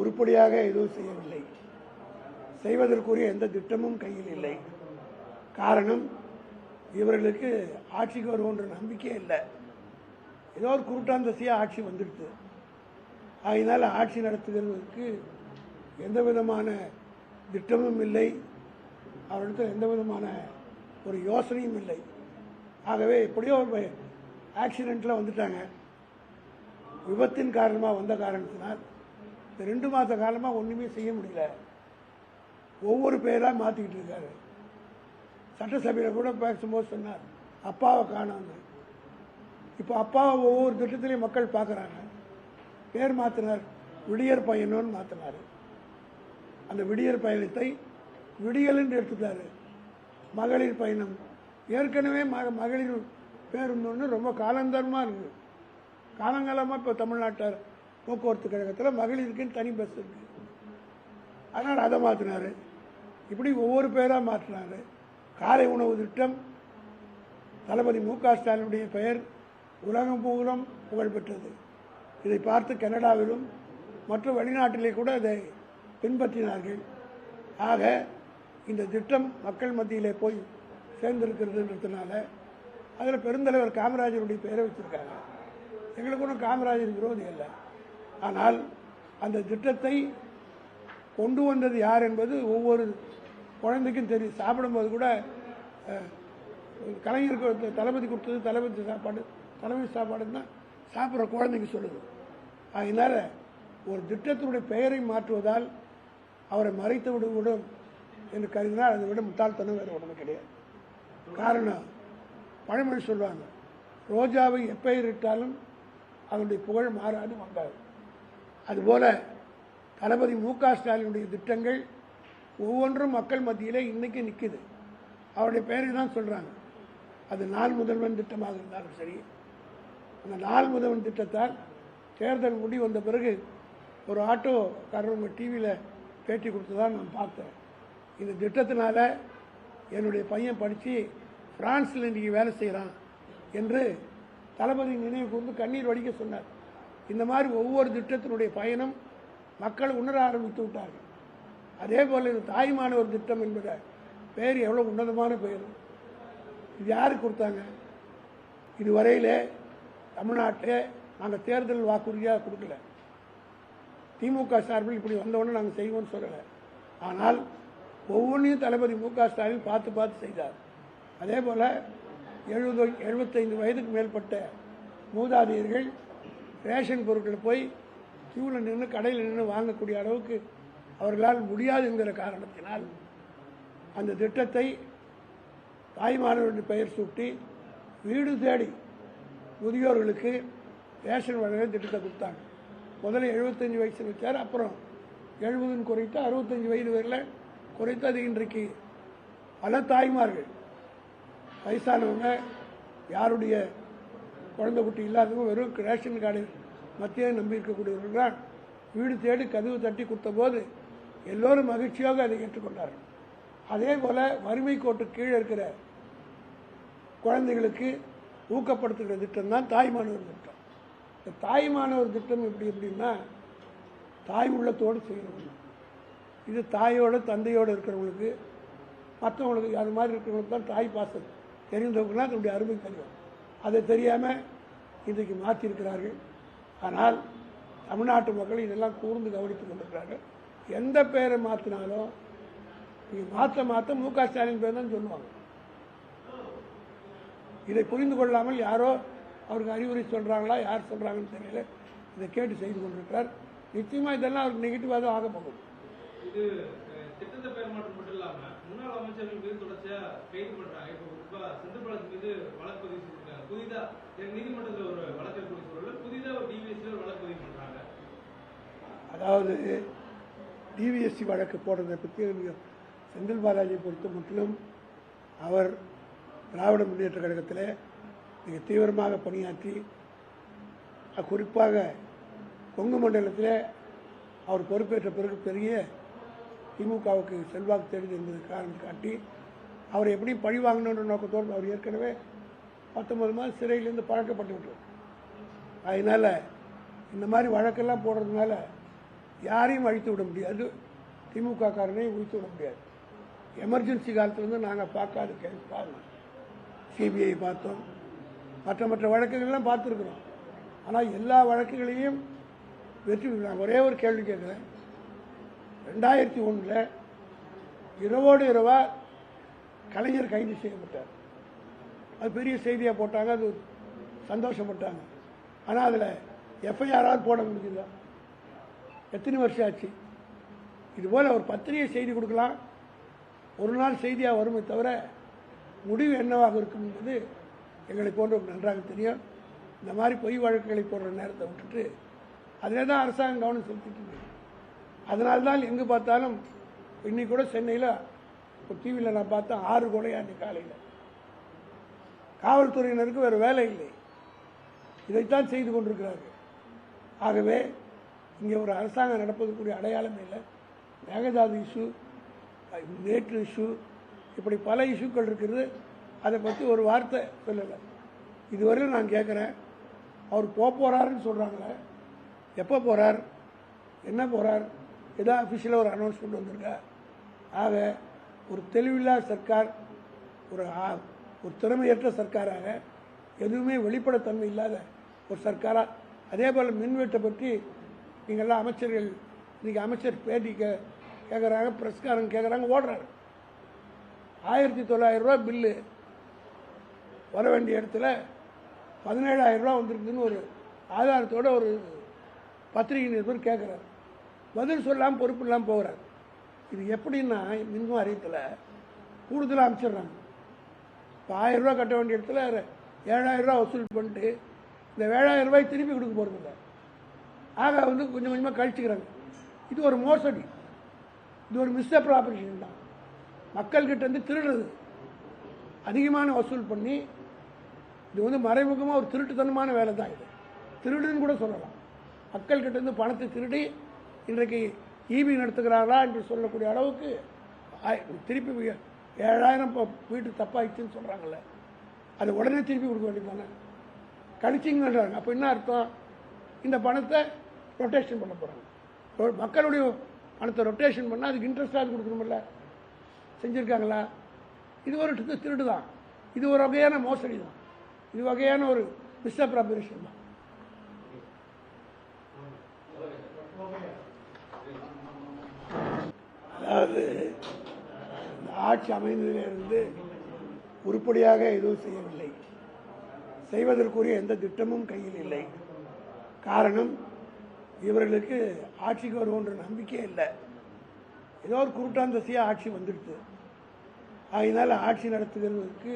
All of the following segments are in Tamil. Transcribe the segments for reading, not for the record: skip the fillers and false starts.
உருப்படியாக எதுவும் செய்யவில்லை. செய்வதற்குரிய எந்த திட்டமும் கையில் இல்லை. காரணம், இவர்களுக்கு ஆட்சிக்கு வருவோன்ற நம்பிக்கையே இல்லை. ஏதோ ஒரு குருட்டாந்தசியாக ஆட்சி வந்துடுது. அதனால் ஆட்சி நடத்துகிறதுக்கு எந்த விதமான திட்டமும் இல்லை, அவர்களுக்கு எந்த விதமான ஒரு யோசனையும் இல்லை. ஆகவே எப்படியோ ஒரு ஆக்சிடெண்ட்டில் வந்துட்டாங்க. விபத்தின் காரணமாக வந்த காரணத்தினால் இந்த 2 மாத காலமாக ஒன்றுமே செய்ய முடியல. ஒவ்வொரு பேராக மாற்றிக்கிட்டு இருக்காரு. சட்டசபையில் கூட பேசும்போது சொன்னார், அப்பாவை காணாமல். இப்போ அப்பாவை ஒவ்வொரு திட்டத்திலையும் மக்கள் பார்க்குறாங்க. பேர் மாற்றினார், விடியற் பயணம்னு மாற்றினார். அந்த விடியற் பயணத்தை விடியல் என்று எடுத்துட்டார். மகளிர் பயணம் ஏற்கனவே மகளிர் பேருந்துன்னு ரொம்ப காலந்தரமாக இருக்குது. காலங்காலமாக இப்போ தமிழ்நாட்டார் போக்குவரத்து கழகத்தில் மகளிருக்குன்னு தனி பஸ் இருக்குது. அதனால் அதை மாற்றினார். இப்படி ஒவ்வொரு பேராக மாற்றினார். காலை உணவு திட்டம், தளபதி மு.க. ஸ்டாலினுடைய பெயர் உலகம் பூரம் புகழ்பெற்றது. இதை பார்த்து கனடாவிலும் மற்ற வெளிநாட்டிலே கூட அதை பின்பற்றினார்கள். ஆக இந்த திட்டம் மக்கள் மத்தியிலே போய் சேர்ந்திருக்கிறதுன்றதுனால அதில் பெருந்தலைவர் காமராஜருடைய பெயரை வச்சுருக்காங்க. எங்களுக்கு ஒன்றும் காமராஜர் விரோதி இல்லை. ஆனால் அந்த திட்டத்தை கொண்டு வந்தது யார் என்பது ஒவ்வொரு குழந்தைக்கும் தெரியும். சாப்பிடும்போது கூட கலைஞருக்கு தளபதி கொடுத்தது தலைமை சாப்பாடுன்னு தான் சாப்பிட்ற குழந்தைங்க சொல்லுது. அதனால் ஒரு திட்டத்தினுடைய பெயரை மாற்றுவதால் அவரை மறைத்து விடும் என்று கருதினால் அதை விட முட்டாள்தனம் வேறு உடனே கிடையாது. காரணம், பழமொழி சொல்லுவாங்க, ரோஜாவை எப்பெயரிட்டாலும் அதனுடைய புகழ் மாறாது வந்தார். அதுபோல் தளபதி மு.க. ஸ்டாலினுடைய திட்டங்கள் ஒவ்வொன்றும் மக்கள் மத்தியிலே இன்னைக்கு நிற்குது. அவருடைய பெயரை தான் சொல்கிறாங்க. அது நாள் முதல்வன் திட்டமாக இருந்தாலும் சரி, அந்த நாள் முதல்வன் திட்டத்தால் தேர்தல் முடி வந்த பிறகு ஒரு ஆட்டோக்காரங்க டிவியில் பேட்டி கொடுத்ததான் நான் பார்த்தேன். இந்த திட்டத்தினால என்னுடைய பையன் படித்து பிரான்ஸில் இன்றைக்கி வேலை செய்கிறான் என்று தளபதி நினைவு கூர்ந்து கண்ணீர் வடிக்க சொன்னார். இந்த மாதிரி ஒவ்வொரு திட்டத்தினுடைய பயணம் மக்கள் உணர ஆரம்பித்து விட்டார்கள். அதே போல் இந்த தாய்மானவர் திட்டம் என்பத பெயர் எவ்வளோ உன்னதமான பெயர். இது யாருக்கு கொடுத்தாங்க? இதுவரையிலே தமிழ்நாட்டில் நாங்கள் தேர்தல் வாக்குறுதியாக கொடுக்கல. திமுக சார்பில் இப்படி வந்தவொடனே நாங்கள் செய்வோம்னு சொல்லலை. ஆனால் ஒவ்வொன்றையும் தளபதி மு.க. ஸ்டாலின் பார்த்து செய்தார். அதே போல் 75 வயதுக்கு மேற்பட்ட மூதாதையர்கள் ரேஷன் பொருட்களை போய் கியூவில் நின்று கடையில் நின்று வாங்கக்கூடிய அளவுக்கு அவர்களால் முடியாது என்கிற காரணத்தினால் அந்த திட்டத்தை தாய்மானவர்கள் பெயர் சூட்டி வீடு தேடி முதியோர்களுக்கு ரேஷன் வழங்க திட்டத்தை கொடுத்தாங்க. முதல்ல 75 வயசு வச்சார். அப்புறம் 70 குறைத்து 65 வயது வரையில் குறைத்து அது இன்றைக்கு பல தாய்மார்கள் வயசானவங்க யாருடைய குழந்தை குட்டி இல்லாதவங்க வெறும் ரேஷன் கார்டு மத்திய நம்பி இருக்கக்கூடியவர்கள் தான் வீடு தேடி கதவு தட்டி கொடுத்த போது எல்லோரும் மகிழ்ச்சியாக அதை ஏற்றுக்கொண்டார்கள். அதே போல் வறுமை கோட்டு கீழே இருக்கிற குழந்தைகளுக்கு ஊக்கப்படுத்துகிற திட்டம் தான் தாய்மானவர் திட்டம். இந்த தாய்மானவர் திட்டம் எப்படின்னா தாய் உள்ளத்தோடு செய்யணும். இது தாயோட தந்தையோடு இருக்கிறவங்களுக்கு, மற்றவங்களுக்கு அது மாதிரி இருக்கிறவங்களுக்கு தான் தாய் பாசம் தெரிந்தவங்கன்னா அதனுடைய அருமை தெரியும். அதை தெரியாமல் இன்றைக்கு மாற்றிருக்கிறார்கள். ஆனால் தமிழ்நாட்டு மக்கள் இதெல்லாம் கூர்ந்து கவனித்துக் கொண்டிருக்கிறார்கள். எந்த பெயரை மாற்றினாலும் நீங்கள் மாற்ற மு.க. ஸ்டாலின் பேர் தான் சொல்லுவாங்க. இதை புரிந்து கொள்ளாமல் யாரோ அவருக்கு அறிவுரை சொல்கிறாங்களா, யார் சொல்கிறாங்கன்னு தெரியல, இதை கேட்டு செய்து கொண்டிருக்கிறார். நிச்சயமாக இதெல்லாம் அவருக்கு நெகட்டிவாக தான் ஆக போகும். இது திட்டத்தை பெயர் மாற்றம் மட்டும் இல்லாமல் முன்னாள் அமைச்சர்கள் மீது தொடர்ச்சியாக கைது பண்ணுறாங்க. இப்போ செந்தில் பாலாஜி மீது வழக்கு பதிவு செஞ்சுருக்காங்க. புதிதாக நீதிமன்றத்தில் ஒரு வழக்கை பதிவு சொல்லல, புதிதாக ஒரு டிவிஎஸ்சி ஒரு வழக்கு பதிவு பண்ணுறாங்க. அதாவது டிவிஎஸ்சி வழக்கு போடுறதை பற்றி செந்தில் பாலாஜியை பொறுத்த முற்றிலும் அவர் திராவிட முன்னேற்ற கழகத்தில் மிக தீவிரமாக பணியாற்றி, குறிப்பாக கொங்கு மண்டலத்தில் அவர் பொறுப்பேற்ற பிறகு பெரிய திமுகவுக்கு செல்வாக்கு தெரிந்து என்பது காரணம் காட்டி அவர் எப்படி பழி வாங்கணுன்ற நோக்கத்தோடு அவர் ஏற்கனவே 19 மாதம் சிறையிலேருந்து பழக்கப்பட்டு விட்டார். அதனால் இந்த மாதிரி வழக்கெல்லாம் போடுறதுனால யாரையும் அழித்து விட முடியாது, திமுக காரனையும் ஒழித்து விட முடியாது. எமர்ஜென்சி காலத்திலேருந்து நாங்கள் பார்க்காத கேஸ் பாருங்கள். சிபிஐ பார்த்தோம், மற்ற வழக்குகள்லாம் பார்த்துருக்குறோம். ஆனால் எல்லா வழக்குகளையும் வெற்றி. நான் ஒரே ஒரு கேள்வி கேட்குறேன். 2001 இரவோடு இரவாக கலைஞர் கைது செய்யப்பட்டார். அது பெரிய செய்தியாக போட்டாங்க, அது சந்தோஷப்பட்டாங்க. ஆனால் அதில் எஃப்ஐஆராவது போட முடியுதா? எத்தனை வருஷம் ஆச்சு? இதுபோல் ஒரு பத்திரிகை செய்தி கொடுக்கலாம், ஒரு நாள் செய்தியாக வருமே தவிர முடிவு என்னவாக இருக்கும் என்பது எங்களை போன்ற நன்றாக தெரியும். இந்த மாதிரி பொய் வழக்குகளை போடுற நேரத்தை விட்டுட்டு அதில் தான் அரசாங்கம் கவனம் செலுத்திட்டு இருக்கு. அதனால்தான் எங்கே பார்த்தாலும் இன்னைக்கு கூட சென்னையில் ஒரு டிவியில் நான் பார்த்தேன், 6 கொலையா அன்றைக்கி காலையில். காவல்துறையினருக்கு வேறு வேலை இல்லை, இதைத்தான் செய்து கொண்டிருக்கிறார்கள். ஆகவே இங்கே ஒரு அரசாங்கம் நடப்பதற்குரிய அடையாளம் இல்லை. மேகதாது இஷ்யூ, நேற்று இஷ்யூ, இப்படி பல இஷ்யூக்கள் இருக்கிறது. அதை பற்றி ஒரு வார்த்தை சொல்லலை. இதுவரையும் நான் கேட்குறேன், அவர் போகிறாருன்னு சொல்கிறாங்களே, எப்போ போகிறார், என்ன போகிறார், ஏதாவது அஃபிஷியலாக ஒரு அனௌன்ஸ்மெண்ட் வந்திருக்கா? ஆக ஒரு தெளிவில்லா சர்க்கார், ஒரு திறமையற்ற சர்க்காராக, எதுவுமே வெளிப்படைத்தன்மை இல்லாத ஒரு சர்க்காராக. அதே போல் மின்வெட்டை பற்றி நீங்கள்லாம் அமைச்சர்கள், இன்றைக்கி அமைச்சர் பேட்டி கேட்குறாங்க, பிரஸ்காரங்க கேட்குறாங்க, ஓடுறாங்க. 1900 ரூபா பில்லு வர வேண்டிய இடத்துல 17,000 ரூபா வந்துருக்குதுன்னு ஒரு ஆதாரத்தோடு ஒரு பத்திரிகை நிருபர் கேட்குறாரு. பதில் சொல்லாமல் பொறுப்பு இல்லாமல் போகிறார். இது எப்படின்னா, மின் வாரியத்தில் கூடுதலாக அமைச்சிடுறாங்க. இப்போ 1000 ரூபா கட்ட வேண்டிய இடத்துல 7,000 ரூபா வசூல் பண்ணிட்டு இந்த 7,000 ரூபாய் திருப்பி கொடுக்க போகிறதில்ல. ஆக கொஞ்சம் கொஞ்சமாக கழிச்சுக்கிறாங்க. இது ஒரு மோசடி, இது ஒரு மிஸ்அப்ராப்ரேஷன் தான். மக்கள்கிட்ட திருடுறது, அதிகமான வசூல் பண்ணி, இது மறைமுகமாக ஒரு திருட்டுத்தனமான வேலை தான். இது திருடுன்னு கூட சொல்லலாம். மக்கள்கிட்ட பணத்தை திருடி இன்றைக்கு ஈபி நடத்துகிறார்களா என்று சொல்லக்கூடிய அளவுக்கு திருப்பி 7,000 வீட்டு தப்பாயிடுச்சுன்னு சொல்கிறாங்கல்ல, அது உடனே திருப்பி கொடுக்க வேண்டியது தானே. கழிச்சிங்கன்றாங்க. அப்போ என்ன அர்த்தம்? இந்த பணத்தை ரொட்டேஷன் பண்ண போகிறாங்க. மக்களுடைய பணத்தை ரொட்டேஷன் பண்ணால் அதுக்கு இன்ட்ரெஸ்டாக கொடுக்கணுமில்ல, செஞ்சுருக்காங்களா? இது ஒரு திருடு தான், இது ஒரு வகையான மோசடி தான், இது வகையான ஒரு மிஸ்அப்ராப்ரேஷன் தான். அதாவது இந்த ஆட்சி அமைந்ததிலிருந்து உருப்படியாக எதுவும் செய்யவில்லை, செய்வதற்குரிய எந்த திட்டமும் கையில் இல்லை. காரணம், இவர்களுக்கு ஆட்சிக்கு வருவோன்ற நம்பிக்கையே இல்லை. ஏதோ ஒரு குருட்டாந்தசியாக ஆட்சி வந்துடுது. அதனால் ஆட்சி நடத்துகிறதுக்கு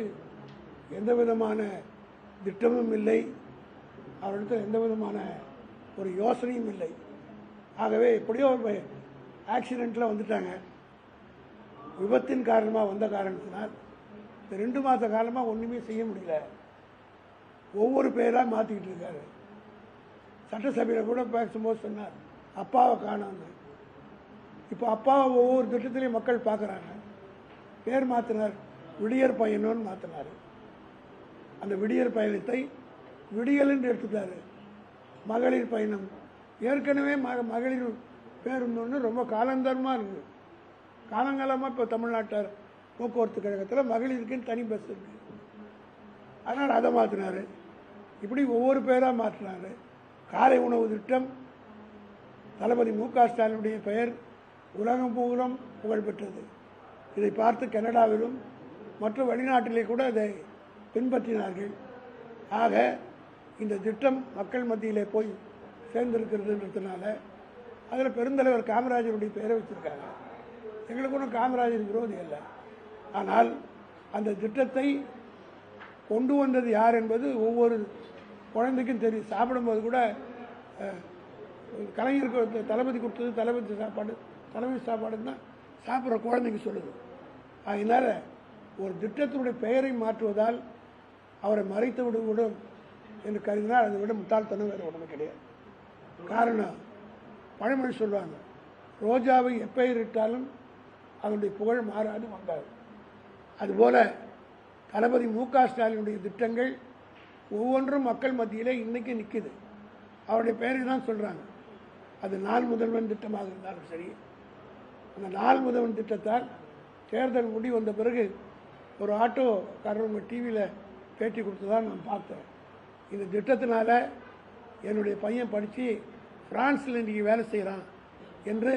எந்த விதமான திட்டமும் இல்லை, அவர்களிடத்தில் எந்த விதமான ஒரு யோசனையும் இல்லை. ஆகவே எப்படியோ ஒரு ஆக்சிடெண்ட்டில் வந்துட்டாங்க. விபத்தின் காரணமாக வந்த காரணத்தினால் இந்த 2 மாத காலமாக ஒன்றுமே செய்ய முடியல. ஒவ்வொரு பேராக மாற்றிக்கிட்டு இருக்காரு. சட்டசபையில் கூட பேசும்போது சொன்னார், அப்பாவை காணாங்க. இப்போ அப்பாவை ஒவ்வொரு திட்டத்திலையும் மக்கள் பார்க்குறாங்க. பேர் மாற்றினார், விடியற் பயணம்னு மாற்றினார். அந்த விடியற் பயணத்தை விடியல் என்று எடுத்துட்டார். மகளிர் பயணம், ஏற்கனவே மகளிர் பேருந்துன்னு ரொம்ப காலந்தரமாக இருக்குது. காலங்காலமாக இப்போ தமிழ்நாட்டார் போக்குவரத்து கழகத்தில் மகளிருக்குன்னு தனி பஸ் இருக்குது. அதனால் அதை மாற்றினார். இப்படி ஒவ்வொரு பேராக மாற்றினார். காலை உணவு திட்டம், தளபதி மு.க. ஸ்டாலினுடைய பெயர் உலகம் பூரம் புகழ்பெற்றது. இதை பார்த்து கனடாவிலும் மற்ற வெளிநாட்டிலே கூட அதை பின்பற்றினார்கள். ஆக இந்த திட்டம் மக்கள் மத்தியிலே போய் சேர்ந்திருக்கிறதுன்றதுனால அதில் பெருந்தலைவர் காமராஜருடைய பெயரை வச்சுருக்காங்க. எங்களுக்கு ஒன்றும் காமராஜர் விரோதி இல்லை. ஆனால் அந்த திட்டத்தை கொண்டு வந்தது யார் என்பது ஒவ்வொரு குழந்தைக்கும் தெரியும். சாப்பிடும்போது கூட கலைஞருக்கு தளபதி கொடுத்தது தலைமை சாப்பாடுன்னு தான் சாப்பிட்ற குழந்தைங்க சொல்லுது. அதனால் ஒரு திட்டத்தினுடைய பெயரை மாற்றுவதால் அவரை மறைத்து விடும் என்று கருதினால் அதை விட முட்டாள்தனம் வேறு உடனே கிடையாது. காரணம், பழமொழி சொல்லுவாங்க, ரோஜாவை எப்பெயரிட்டாலும் அதனுடைய புகழ் மாறாது வந்தார். அதுபோல தளபதி மு.க. ஸ்டாலினுடைய திட்டங்கள் ஒவ்வொன்றும் மக்கள் மத்தியிலே இன்னைக்கு நிற்குது. அவருடைய பெயரை தான் சொல்கிறாங்க. அது நாள் முதல்வன் திட்டமாக இருந்தாலும் சரி, அந்த நாள் முதல்வன் திட்டத்தால் தேர்தல் முடிவு வந்த பிறகு ஒரு ஆட்டோக்காரங்க டிவியில் பேட்டி கொடுத்ததான் நான் பார்த்தேன். இந்த திட்டத்தினால என்னுடைய பையன் படித்து பிரான்ஸில் இன்றைக்கி வேலை செய்கிறான் என்று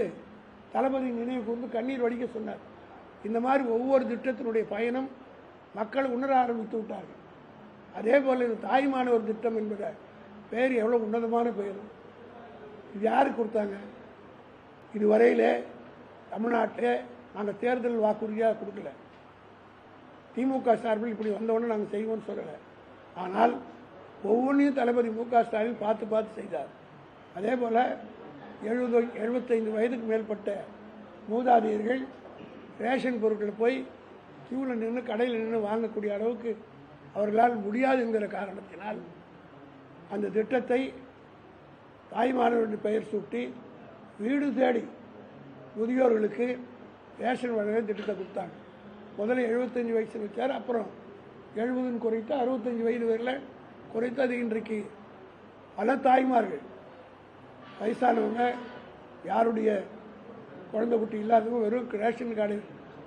தளபதி நினைவு கூர்ந்து கண்ணீர் வடிக்க சொன்னார். இந்த மாதிரி ஒவ்வொரு திட்டத்தினுடைய பயணம் மக்கள் உணர ஆரம்பித்து விட்டார்கள். அதே போல் இந்த தாய்மானவர் திட்டம் என்பத பெயர் எவ்வளோ உன்னதமான பெயர். இது யாருக்கு கொடுத்தாங்க? இதுவரையில் தமிழ்நாட்டில் நாங்கள் தேர்தல் வாக்குறுதியாக கொடுக்கல. திமுக சார்பில் இப்படி வந்தவொடனே நாங்கள் செய்வோம்னு சொல்லலை. ஆனால் ஒவ்வொன்றையும் தளபதி மு.க. ஸ்டாலின் பார்த்து பார்த்து செய்தார். அதே போல் 75 வயதுக்கு மேற்பட்ட மூதாதையர்கள் ரேஷன் பொருட்களை போய் கியூவில் நின்று கடையில் நின்று வாங்கக்கூடிய அளவுக்கு அவர்களால் முடியாது என்கிற காரணத்தினால் அந்த திட்டத்தை தாய்மானவர் பெயர் சூட்டி வீடு தேடி முதியோர்களுக்கு ரேஷன் வழங்க திட்டத்தை கொடுத்தாங்க. முதல்ல 75 வயசு வச்சார், அப்புறம் 70 குறைத்து 65 வயது வரையில் குறைத்து அது இன்றைக்கு பல தாய்மார்கள் வயசானவங்க யாருடைய குழந்தை குட்டி இல்லாதவங்க வெறும் ரேஷன் கார்டு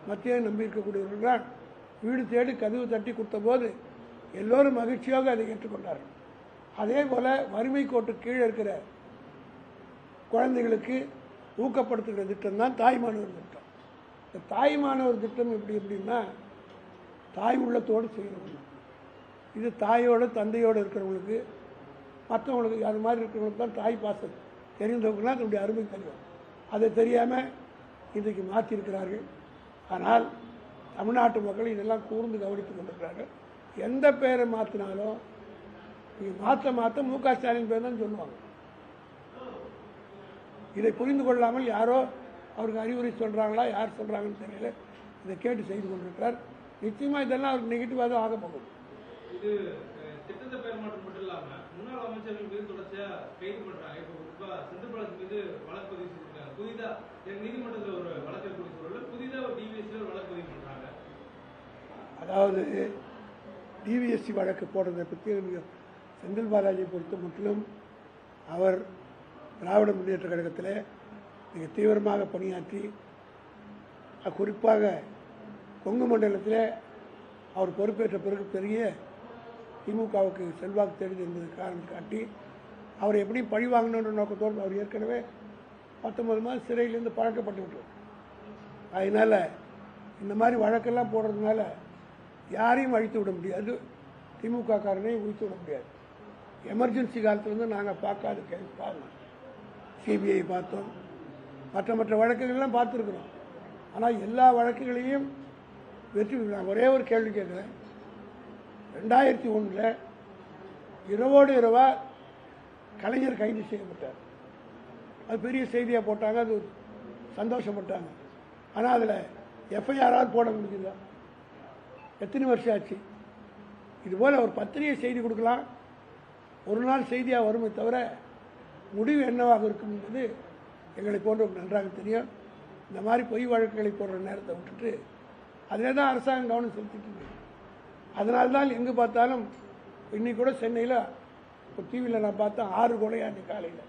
மத்திய நம்பி இருக்கக்கூடியவர்கள் வீடு தேடி கதவு தட்டி கொடுத்த போது எல்லோரும் மகிழ்ச்சியாக அதை ஏற்றுக்கொண்டார்கள். அதே போல் வறுமை கோட்டு கீழே இருக்கிற குழந்தைகளுக்கு ஊக்கப்படுத்துகிற திட்டம் தான் தாய்மானவர் திட்டம். இந்த தாய்மானவர் திட்டம் எப்படின்னா தாய் உள்ளத்தோடு செய்யணும். இது தாயோட தந்தையோடு இருக்கிறவங்களுக்கு, மற்றவங்களுக்கு அது மாதிரி இருக்கிறவங்களுக்கு தான் தாய் பாசம் தெரிந்தவங்கன்னா அதனுடைய அருமை தெரியும். அதை தெரியாமல் இன்றைக்கு மாற்றிருக்கிறார்கள். ஆனால் தமிழ்நாட்டு மக்கள் இதெல்லாம் கூர்ந்து கவனித்துக் கொண்டிருக்கிறார்கள். எந்த பேரை மாற்றினாலும் நீங்கள் மாற்ற மு.க. ஸ்டாலின் பேர் தான் சொல்லுவாங்க. இதை புரிந்து கொள்ளாமல் யாரோ அவருக்கு அறிவுரை சொல்கிறாங்களா, யார் சொல்கிறாங்கன்னு தெரியல, இதை கேட்டு செய்து கொண்டிருக்கிறார். நிச்சயமாக இதெல்லாம் அவருக்கு நெகட்டிவாக தான் ஆக போகும். இது திட்டத்தை பெயர் மாற்றம் மட்டும் இல்லாமல் முன்னாள் அமைச்சர்கள் மீது தொடர்ச்சியாக கைது பண்ணுறாங்க. இப்போ குறிப்பாக செந்தில்பாலாஜி மீது வழக்கு பதிவு செஞ்சுருக்காங்க. புதிதாக நீதிமன்றத்தில் ஒரு வழக்கு கூடிய சூழலில் புதிதாக ஒரு டிவிஎஸ்சியில் ஒரு வழக்கு பதிவு பண்ணுறாங்க. அதாவது டிவிஎஸ்சி வழக்கு போடுறதை பற்றி செந்தில்பாலாஜியை பொறுத்த முற்றிலும் அவர் திராவிட முன்னேற்ற கழகத்தில் மிக தீவிரமாக பணியாற்றி குறிப்பாக கொங்கு மண்டலத்தில் அவர் பொறுப்பேற்ற பிறகு பெரிய திமுகவுக்கு செல்வாக்கு தெரியுது என்பது காரணம் காட்டி அவர் எப்படி பழி வாங்கணுன்ற நோக்கத்தோடு அவர் ஏற்கனவே 19 மாதம் சிறையிலேருந்து பழக்கப்பட்டு விட்டோம். அதனால் இந்த மாதிரி வழக்கெல்லாம் போடுறதுனால யாரையும் அழித்து விட முடியாது, திமுக காரனையும் ஒழித்து விட முடியாது. எமர்ஜென்சி காலத்துலேருந்து நாங்கள் பார்க்காத கேஸ் பாருங்கள், சிபிஐ பார்த்தோம், மற்ற வழக்குகள்லாம் பார்த்துருக்குறோம். ஆனால் எல்லா வழக்குகளையும் வெற்றி. நான் ஒரே ஒரு கேள்வி கேட்குறேன். 2001 இரவோடு இரவாக கலைஞர் கைது செய்யப்பட்டார். அது பெரிய செய்தியாக போட்டாங்க, அது சந்தோஷப்பட்டாங்க. ஆனால் அதில் எஃப்ஐஆரால் போட முடியுதா? எத்தனை வருஷம் ஆச்சு? இதுபோல் ஒரு பத்திரிகை செய்தி கொடுக்கலாம், ஒரு நாள் செய்தியாக வருமே தவிர முடிவு என்னவாக இருக்கும் என்பது எங்களை போன்றவங்க நன்றாக தெரியும். இந்த மாதிரி பொய் வழக்குகளை போடுற நேரத்தை விட்டுட்டு அதில் தான் அரசாங்கம் கவனம் செலுத்திட்டு இருக்கு. அதனால்தான் எங்கே பார்த்தாலும் இன்னைக்கு கூட சென்னையில் ஒரு டிவியில் நான் பார்த்தேன் 6 கொலையா அன்றைக்கி காலையில்.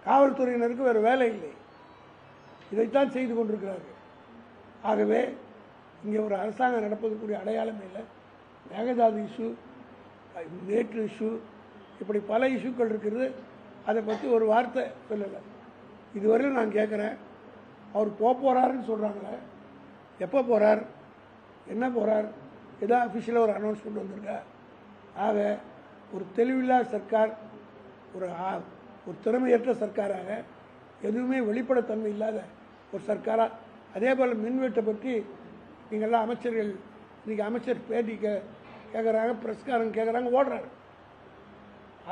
காவல்துறையினருக்கு வேறு வேலை இல்லை, இதைத்தான் செய்து கொண்டிருக்கிறார்கள். ஆகவே இங்கே ஒரு அரசாங்கம் நடப்பதற்குரிய அடையாளமே இல்லை. மேகதாது இஷ்யூ, நேற்று இஷ்யூ, இப்படி பல இஷ்யூக்கள் இருக்கிறது. அதை பற்றி ஒரு வார்த்தை சொல்லலை. இதுவரையும் நான் கேட்குறேன், அவர் போகிறாருன்னு சொல்கிறாங்களே, எப்போ போகிறார், என்ன போகிறார், ஏதாவது அஃபிஷியலாக ஒரு அனௌன்ஸ்மெண்ட் வந்திருக்கா? ஆக ஒரு தெளிவில்லா சர்க்கார், ஒரு திறமையற்ற சர்க்காராக, எதுவுமே வெளிப்படைத்தன்மை இல்லாத ஒரு சர்க்காராக. அதே போல் மின்வெட்டை பற்றி நீங்கள்லாம் அமைச்சர்கள் இன்றைக்கி அமைச்சர் பேட்டி கேட்குறாங்க, பிரஸ்காரங்க கேட்குறாங்க, ஓடுறாரு.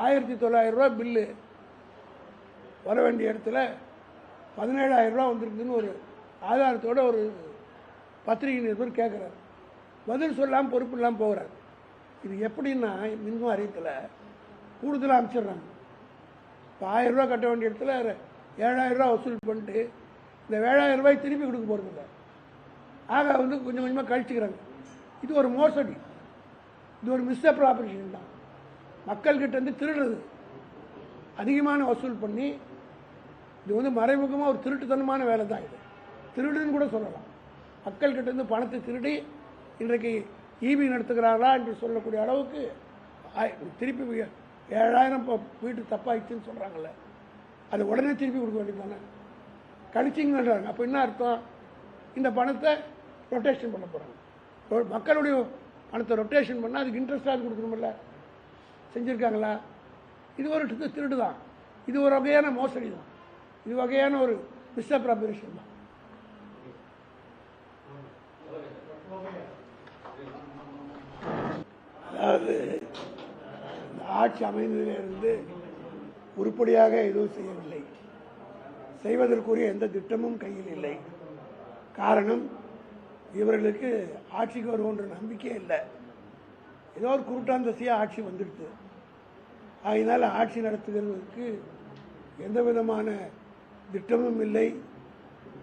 1900 ரூபா பில்லு வர வேண்டிய இடத்துல 17,000 ரூபா வந்திருக்குதுன்னு ஒரு ஆதாரத்தோடு ஒரு பத்திரிகை நிருபர் கேட்குறாரு. பதில் சொல்லாமல் பொறுப்பு இல்லாமல் போகிறார். இது எப்படின்னா மின் வாரியத்தில் கூடுதலாக அமைச்சிடுறாங்க. இப்போ 1000 ரூபா கட்ட வேண்டிய இடத்துல 7,000 ரூபா வசூல் பண்ணிட்டு இந்த 7,000 ரூபாய் திருப்பி கொடுக்க போகிறதில்ல. ஆக கொஞ்சம் கொஞ்சமாக கழிச்சுக்கிறாங்க. இது ஒரு மோசடி, இது ஒரு மிஸ்அப்ராப்ரேஷன் தான். மக்கள்கிட்ட திருடுறது, அதிகமான வசூல் பண்ணி இது வந்து மறைமுகமாக ஒரு திருட்டுத்தனமான வேலை தான். இது திருடுன்னு கூட சொல்லலாம். மக்கள் கிட்டேருந்து பணத்தை திருடி இன்றைக்கு ஈபி நடத்துகிறார்களா என்று சொல்லக்கூடிய அளவுக்கு திருப்பி 7000 வீட்டு தப்பாயிடுச்சுன்னு சொல்கிறாங்கல்ல, அதை உடனே திருப்பி கொடுக்க வேண்டியது தானே. கழிச்சிங்கன்றாங்க. அப்போ என்ன அர்த்தம்? இந்த பணத்தை ரொட்டேஷன் பண்ண போகிறாங்க. மக்களுடைய பணத்தை ரொட்டேஷன் பண்ணால் அதுக்கு இன்ட்ரெஸ்டாக கொடுக்கணுமில்ல. செஞ்சுருக்காங்களா? இது ஒரு திருடு தான். இது ஒரு வகையான மோசடி தான். இது வகையான ஒரு மிஸ்அப்ராபரேஷன் தான். அதாவது இந்த ஆட்சி அமைந்ததிலிருந்து உருப்படியாக எதுவும் செய்யவில்லை. செய்வதற்குரிய எந்த திட்டமும் கையில் இல்லை. காரணம், இவர்களுக்கு ஆட்சிக்கு வருவோன்ற நம்பிக்கையே இல்லை. ஏதோ ஒரு குருட்டாந்தசியாக ஆட்சி வந்துடுது. அதனால் ஆட்சி நடத்துகிறதுக்கு எந்த விதமான திட்டமும் இல்லை.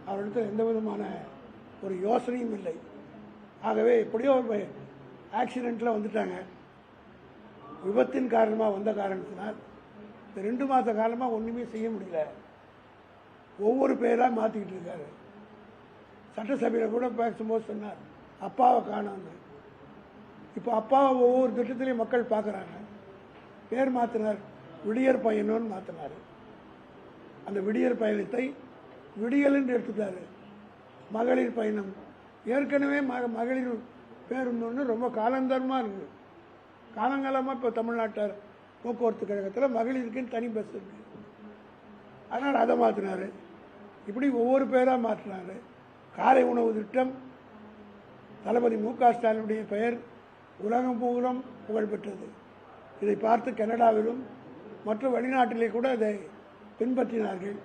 அவர்களிடத்தில் எந்த விதமான ஒரு யோசனையும் இல்லை. ஆகவே எப்படியோ ஒரு ஆக்சிடெண்ட்டில் வந்துட்டாங்க. விபத்தின் காரணமாக வந்த காரணத்தினால் இந்த 2 மாத காலமாக ஒன்றுமே செய்ய முடியல. ஒவ்வொரு பேராக மாற்றிக்கிட்டு இருக்காரு. சட்டசபையில் கூட பேசும்போது சொன்னார், அப்பாவை காணாம. இப்போ அப்பாவை ஒவ்வொரு திட்டத்திலையும் மக்கள் பார்க்குறாங்க. பேர் மாற்றினார், விடியற் பயணம்னு மாற்றினார். அந்த விடியற் பயணத்தை விடியல் என்று எடுத்துட்டாரு. மகளிர் பயணம் ஏற்கனவே மகளிர் பேருந்துன்னு ரொம்ப காலந்தரமாக இருக்குது. காலங்காலமாக இப்போ தமிழ்நாட்டார் போக்குவரத்து கழகத்தில் மகளிருக்குன்னு தனி பஸ் இருக்குது. அதனால் அதை மாற்றினார். இப்படி ஒவ்வொரு பேராக மாற்றினார். காலை உணவு திட்டம், தளபதி மு.க. ஸ்டாலினுடைய பெயர் உலகம் பூரம் புகழ்பெற்றது. இதை பார்த்து கனடாவிலும் மற்ற வெளிநாட்டிலே கூட இதை பின்பற்றினார்கள்.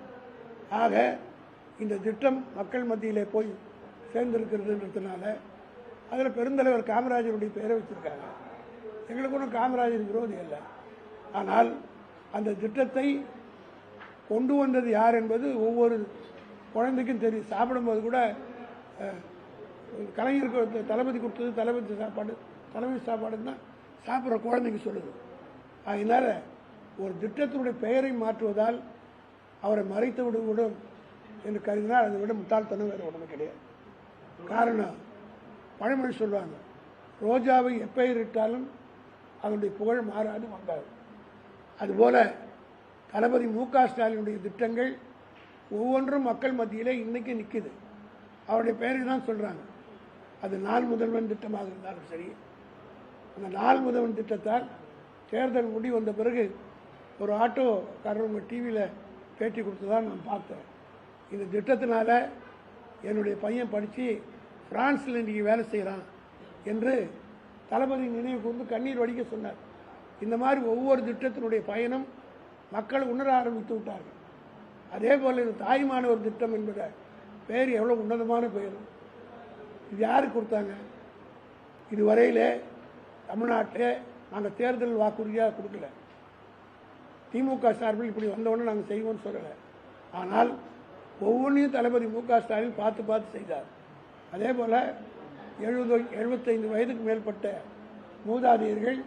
ஆக இந்த திட்டம் மக்கள் மத்தியிலே போய் சேர்ந்திருக்கிறதுன்றதுனால அதில் பெருந்தலைவர் காமராஜருடைய பெயரை வச்சுருக்காங்க. எங்களுக்கு ஒன்றும் காமராஜர் விரோதி இல்லை. ஆனால் அந்த திட்டத்தை கொண்டு வந்தது யார் என்பது ஒவ்வொரு குழந்தைக்கும் தெரியும். சாப்பிடும்போது கூட கலைஞருக்கு தளபதி கொடுத்தது தளபதி சாப்பாடுன்னு தான் சாப்பிட்ற குழந்தைங்க சொல்லுது. அதனால் ஒரு திட்டத்தினுடைய பெயரை மாற்றுவதால் அவரை மறைத்து விடும் என்று கருதினால் அதை விட முட்டாள்தனம் வேறு ஒன்றுமே கிடையாது. காரணம், பழமொழி சொல்லுவாங்க, ரோஜாவை எப்பெயரிட்டாலும் அதனுடைய புகழ் மாறாது வந்தாது. அதுபோல தளபதி மு.க. ஸ்டாலினுடைய திட்டங்கள் ஒவ்வொன்றும் மக்கள் மத்தியிலே இன்னைக்கு நிற்குது. அவருடைய பெயரை தான் சொல்கிறாங்க. அது நாள் முதல்வன் திட்டமாக இருந்தாலும் சரி, அந்த நாள் முதல்வன் திட்டத்தால் தேர்தல் முடி வந்த பிறகு ஒரு ஆட்டோக்காரர் உங்கள் டிவியில் பேட்டி கொடுத்ததான் நான் பார்த்தேன். இந்த திட்டத்தினால என்னுடைய பையன் படித்து பிரான்ஸில் இன்றைக்கி வேலை செய்கிறான் என்று தளபதி நினைவு கூர்ந்து கண்ணீர் வடிக்க சொன்னார். இந்த மாதிரி ஒவ்வொரு திட்டத்தினுடைய பயணம் மக்கள் உணர ஆரம்பித்து விட்டார்கள். அதே போல் இந்த தாய்மானவர் திட்டம் என்பத பெயர் எவ்வளோ உன்னதமான பெயர். இது யாருக்கு கொடுத்தாங்க? இதுவரையில் தமிழ்நாட்டில் நாங்கள் தேர்தல் வாக்குறுதியாக கொடுக்கல. திமுக சார்பில் இப்படி வந்தவுடனே நாங்கள் செய்வோம்னு சொல்லலை. ஆனால் ஒவ்வொன்றையும் தளபதி மு.க. ஸ்டாலின் பார்த்து செய்தார். அதே போல் 75 வயதுக்கு மேற்பட்ட மூதாதையர்கள்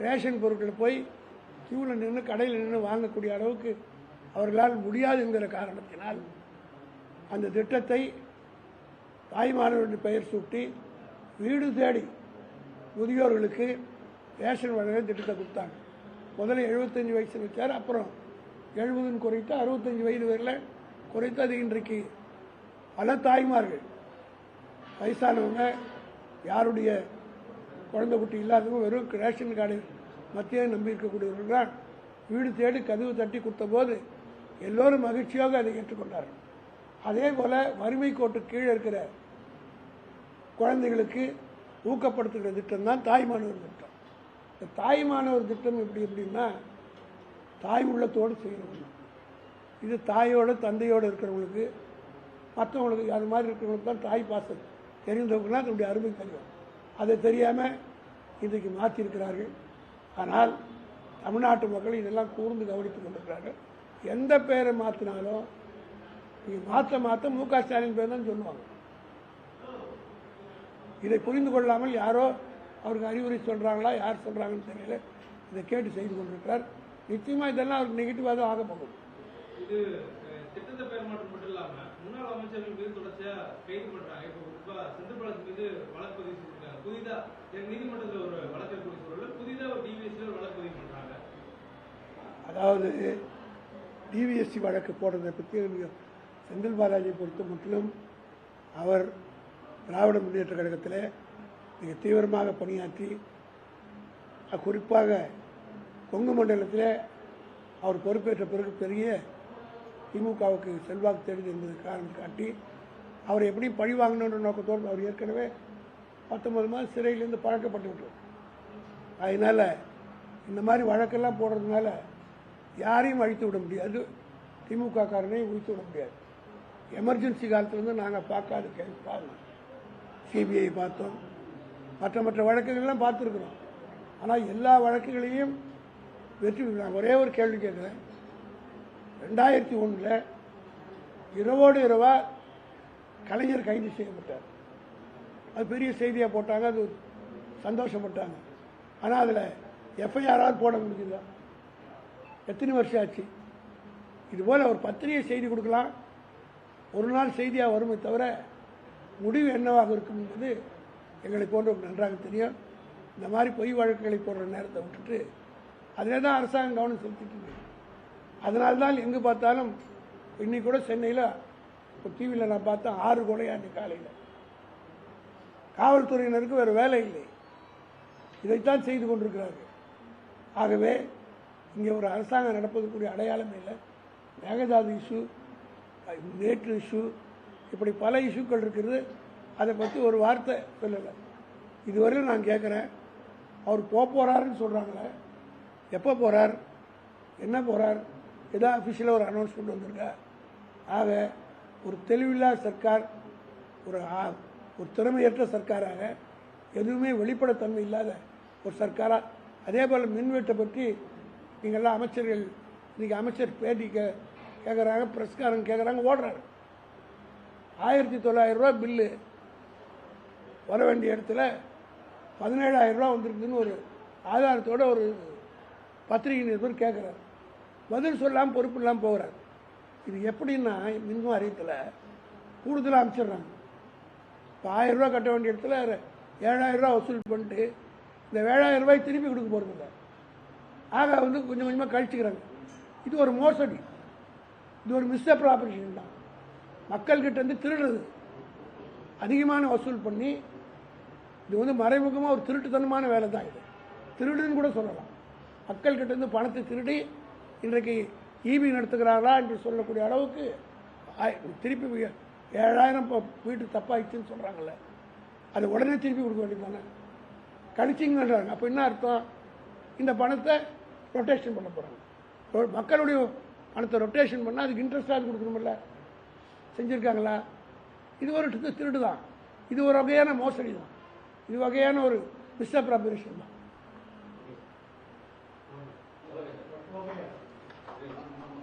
ரேஷன் பொருட்களை போய் கியூவில் நின்று கடையில் நின்று வாங்கக்கூடிய அளவுக்கு அவர்களால் முடியாது என்கிற காரணத்தினால் அந்த திட்டத்தை தாய்மானவருடைய பெயர் சூட்டி வீடு தேடி முதியோர்களுக்கு ரேஷன் வழங்க திட்டத்தை கொடுத்தாங்க. முதல்ல 75 வயசு வச்சார். அப்புறம் 70 குறைத்து 65 வயது வரையில் குறைத்து அது இன்றைக்கு பல தாய்மார்கள் வயசானவங்க யாருடைய குழந்தை குட்டி இல்லாதவங்க வெறும் ரேஷன் கார்டு மத்திய நம்பி இருக்கக்கூடியவர்கள் வீடு தேடி கதவு தட்டி கொடுத்த போது எல்லோரும் மகிழ்ச்சியாக அதை ஏற்றுக்கொண்டார்கள். அதே போல் வறுமை கோட்டு கீழே இருக்கிற குழந்தைகளுக்கு ஊக்கப்படுத்துகிற திட்டம் தான் தாய்மானவர் திட்டம். இந்த தாய்மானவர் திட்டம் எப்படின்னா தாய் உள்ளத்தோடு செய்யணும். இது தாயோடு தந்தையோடு இருக்கிறவங்களுக்கு, மற்றவங்களுக்கு அது மாதிரி இருக்கிறவங்களுக்கு தான் தாய் பாசம் தெரிந்தவங்கன்னா அதனுடைய அருமை தெரியும். அதை தெரியாமல் இன்றைக்கு மாற்றியிருக்கிறார்கள். ஆனால் தமிழ்நாட்டு மக்கள் இதெல்லாம் கூர்ந்து கவனித்துக் கொண்டிருக்கிறார்கள். எந்த பெயரை மாற்றினாலும் நீங்கள் மாற்ற மு.க. ஸ்டாலின் பேர் தான் சொல்லுவாங்க. இதை புரிந்து கொள்ளாமல் யாரோ அவருக்கு அறிவுரை சொல்கிறாங்களா, யார் சொல்கிறாங்கன்னு தெரியல, இதை கேட்டு செய்து கொண்டிருக்கிறார். நிச்சயமாக இதெல்லாம் அவருக்கு நெகட்டிவாக தான் ஆக போகும். இது திட்டத்தை பெயர் மாற்றம் மட்டும் இல்லாம முன்னாள் அமைச்சர்கள் மீது தொடர்ச்சியா கைது பண்றாங்க. இப்போ குறிப்பா செந்தில் பாலாஜி மீது வழக்கு பதிவு செஞ்சிருக்காங்க. புதிதா நீதிமன்றத்தில் ஒரு வழக்கை கூடிய சூழல்ல புதிதா ஒரு டிவிஎஸ்ல ஒரு வழக்கு பதிவு பண்றாங்க. அதாவது டிவிஎஸ்சி வழக்கு போடுறதை பற்றி செந்தில் பாலாஜியை பொறுத்த முற்றிலும் அவர் திராவிட முன்னேற்ற கழகத்தில் மிக தீவிரமாக பணியாற்றி குறிப்பாக கொங்கு மண்டலத்தில் அவர் பொறுப்பேற்ற பிறகு பெரிய திமுகவுக்கு செல்வாக்கு தெரியுது என்பது காரணம் காட்டி அவர் எப்படியும் பழி வாங்கணுன்ற நோக்கத்தோடு அவர் ஏற்கனவே 19 மாதம் சிறையிலேருந்து பழக்கப்பட்டு விட்டோம். அதனால் இந்த மாதிரி வழக்கெல்லாம் போடுறதுனால யாரையும் அழித்து விட முடியாது, திமுக காரனையும் ஒழித்து விட முடியாது. எமர்ஜென்சி காலத்திலேருந்து நாங்கள் பார்க்காத கேள்வி பாருங்கள், சிபிஐ பார்த்தோம், மற்ற வழக்குகள்லாம் பார்த்துருக்குறோம். ஆனால் எல்லா வழக்குகளையும் வெற்றி நான் ஒரே ஒரு கேள்வி கேட்குறேன். 2001 இரவோடு இரவாக கலைஞர் கைது செய்யப்பட்டார். அது பெரிய செய்தியாக போட்டாங்க, அது சந்தோஷப்பட்டாங்க. ஆனால் அதில் எஃப்ஐஆராவது போட முடியுதா? எத்தனை வருஷம் ஆச்சு? இதுபோல் ஒரு பத்திரிகை செய்தி கொடுக்கலாம், ஒரு நாள் செய்தியாக வருமே தவிர முடிவு என்னவாக இருக்கும் என்பது எங்களை போன்ற நன்றாக தெரியும். இந்த மாதிரி பொய் வழக்குகளை போடுற நேரத்தை விட்டுட்டு அதில் தான் அரசாங்கம் கவனம் செலுத்திட்டு இருக்கு. அதனால்தான் எங்கே பார்த்தாலும் இன்னைக்கு கூட சென்னையில் ஒரு டிவியில் நான் பார்த்தேன் 6 கொலையாண்டு காலையில். காவல்துறையினருக்கு வேறு வேலை இல்லை, இதைத்தான் செய்து கொண்டிருக்கிறார்கள். ஆகவே இங்கே ஒரு அரசாங்கம் நடப்பதற்குரிய அடையாளம் இல்லை. மேகதாது இஷ்யூ, நேற்று இஷ்யூ, இப்படி பல இஷ்யூக்கள் இருக்கிறது. அதை பற்றி ஒரு வார்த்தை சொல்லலை. இதுவரையும் நான் கேட்குறேன், அவர் போகிறாருன்னு சொல்கிறாங்களே, எப்போ போகிறார், என்ன போகிறார், ஏதாவது அஃபிஷியலாக ஒரு அனௌன்ஸ்மெண்ட் வந்திருக்கா? ஆக ஒரு தெளிவில்லாத சர்க்கார், ஒரு திறமையற்ற சர்க்காராக, எதுவுமே வெளிப்படைத்தன்மை இல்லாத ஒரு சர்க்காராக. அதே போல் மின்வெட்டை பற்றி நீங்கள்லாம் அமைச்சர்கள், இன்றைக்கி அமைச்சர் பேட்டி கேட்குறாங்க, பிரஸ்காரங்க கேட்குறாங்க, ஓடுறாரு. 1900 ரூபா பில்லு வர வேண்டிய இடத்துல 17,000 ரூபா வந்திருக்குதுன்னு ஒரு ஆதாரத்தோடு ஒரு பத்திரிகை நிருபர் கேட்குறாரு. பதில் சொல்லாமல் பொறுப்பு இல்லாமல் போகிறார். இது எப்படின்னா மின் வாரியத்தில் கூடுதலாக அமைச்சிடுறாங்க. இப்போ 1000 ரூபா கட்ட வேண்டிய இடத்துல 7,000 ரூபா வசூல் பண்ணிட்டு இந்த 7,000 ரூபாய் திருப்பி கொடுக்க போகிறதில்ல. ஆக கொஞ்சம் கொஞ்சமாக கழிச்சுக்கிறாங்க. இது ஒரு மோசடி, இது ஒரு மிஸ்அப்ராப்ரேஷன் தான். மக்கள்கிட்ட திருடுறது, அதிகமான வசூல் பண்ணி, இது மறைமுகமாக ஒரு திருட்டுத்தனமான வேலை தான். இது திருடுன்னு கூட சொல்லலாம். மக்கள்கிட்ட பணத்தை திருடி இன்றைக்கு ஈபி நடத்துகிறார்களா என்று சொல்லக்கூடிய அளவுக்கு திருப்பி 7,000 வீட்டு தப்பாயிடுச்சுன்னு சொல்கிறாங்கல்ல, அதை உடனே திருப்பி கொடுக்க வேண்டியது தானே. கழிச்சிங்கன்றாங்க. அப்போ என்ன அர்த்தம்? இந்த பணத்தை ரொட்டேஷன் பண்ண போகிறாங்க. மக்களுடைய பணத்தை ரொட்டேஷன் பண்ணால் அதுக்கு இன்ட்ரெஸ்டாக கொடுக்கணுமில்ல, செஞ்சுருக்காங்களா? இது ஒரு திருடு தான், இது ஒரு வகையான மோசடி தான், இது வகையான ஒரு மிஸ்அப்ராப்ரேஷன் தான்.